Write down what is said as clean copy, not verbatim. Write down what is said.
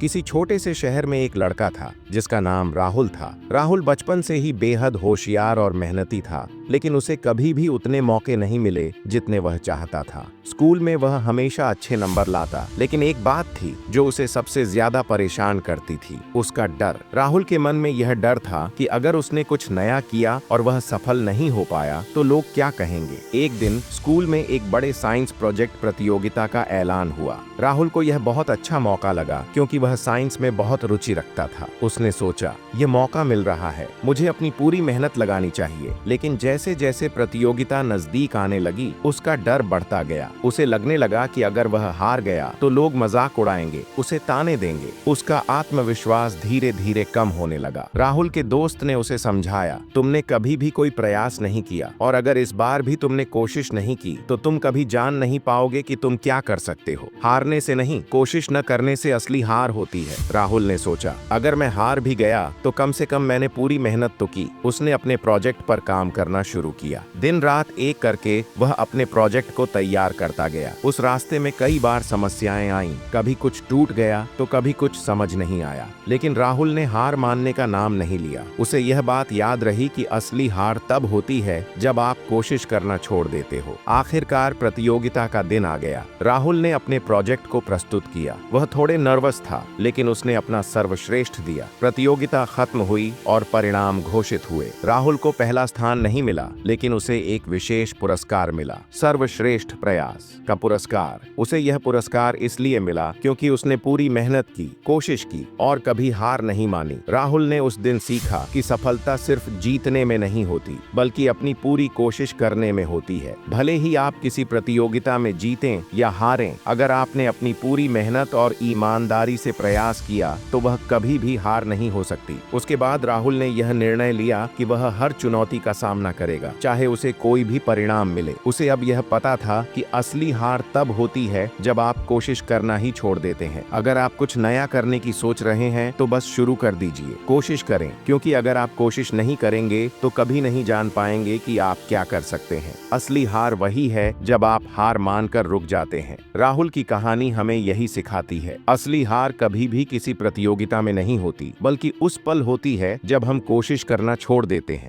किसी छोटे से शहर में एक लड़का था जिसका नाम राहुल था। राहुल बचपन से ही बेहद होशियार और मेहनती था, लेकिन उसे कभी भी उतने मौके नहीं मिले जितने वह चाहता था। स्कूल में वह हमेशा अच्छे नंबर लाता, लेकिन एक बात थी जो उसे सबसे ज्यादा परेशान करती थी, उसका डर। राहुल के मन में यह डर था कि अगर उसने कुछ नया किया और वह सफल नहीं हो पाया तो लोग क्या कहेंगे। एक दिन स्कूल में एक बड़े साइंस प्रोजेक्ट प्रतियोगिता का ऐलान हुआ। राहुल को यह बहुत अच्छा मौका लगा क्योंकि वह साइंस में बहुत रुचि रखता था। उसने सोचा, यह मौका मिल रहा है, मुझे अपनी पूरी मेहनत लगानी चाहिए। लेकिन जैसे जैसे प्रतियोगिता नजदीक आने लगी, उसका डर बढ़ता गया। उसे लगने लगा कि अगर वह हार गया तो लोग मजाक उड़ाएंगे, उसे ताने देंगे। उसका आत्मविश्वास धीरे धीरे कम होने लगा। राहुल के दोस्त ने उसे समझाया, तुमने कभी भी कोई प्रयास नहीं किया और अगर इस बार भी तुमने कोशिश नहीं की तो तुम कभी जान नहीं पाओगे कि तुम क्या कर सकते हो। हारने से नहीं, कोशिश न करने से असली हार होती है। राहुल ने सोचा, अगर मैं हार भी गया तो कम से कम मैंने पूरी मेहनत तो की। उसने अपने प्रोजेक्ट पर काम करना शुरू किया। दिन रात एक करके वह अपने प्रोजेक्ट को तैयार करता गया। उस रास्ते में कई बार समस्याएं आईं, कभी कुछ टूट गया तो कभी कुछ समझ नहीं आया, लेकिन राहुल ने हार मानने का नाम नहीं लिया। उसे यह बात याद रही कि असली हार तब होती है जब आप कोशिश करना छोड़ देते हो। आखिरकार प्रतियोगिता का दिन आ गया। राहुल ने अपने प्रोजेक्ट को प्रस्तुत किया। वह थोड़े नर्वस था, लेकिन उसने अपना सर्वश्रेष्ठ दिया। प्रतियोगिता खत्म हुई और परिणाम घोषित हुए। राहुल को पहला स्थान नहीं मिला, लेकिन उसे एक विशेष पुरस्कार मिला, सर्वश्रेष्ठ प्रयास का पुरस्कार। उसे यह पुरस्कार इसलिए मिला क्योंकि उसने पूरी मेहनत की, कोशिश की और कभी हार नहीं मानी। राहुल ने उस दिन सीखा कि सफलता सिर्फ जीतने में नहीं होती, बल्कि अपनी पूरी कोशिश करने में होती है। भले ही आप किसी प्रतियोगिता में जीतें या हारें, अगर आपने अपनी पूरी मेहनत और ईमानदारी से प्रयास किया तो वह कभी भी हार नहीं हो सकती। उसके बाद राहुल ने यह निर्णय लिया कि वह हर चुनौती का सामना करेगा, चाहे उसे कोई भी परिणाम मिले। उसे अब यह पता था कि असली हार तब होती है जब आप कोशिश करना ही छोड़ देते हैं। अगर आप कुछ नया करने की सोच रहे हैं तो बस शुरू कर दीजिए, कोशिश करें, क्योंकि अगर आप कोशिश नहीं करेंगे तो कभी नहीं जान पाएंगे कि आप क्या कर सकते हैं। असली हार वही है जब आप हार मानकर रुक जाते हैं। राहुल की कहानी हमें यही सिखाती है, असली हार कभी भी किसी प्रतियोगिता में नहीं होती, बल्कि उस पल होती है जब हम कोशिश करना छोड़ देते हैं।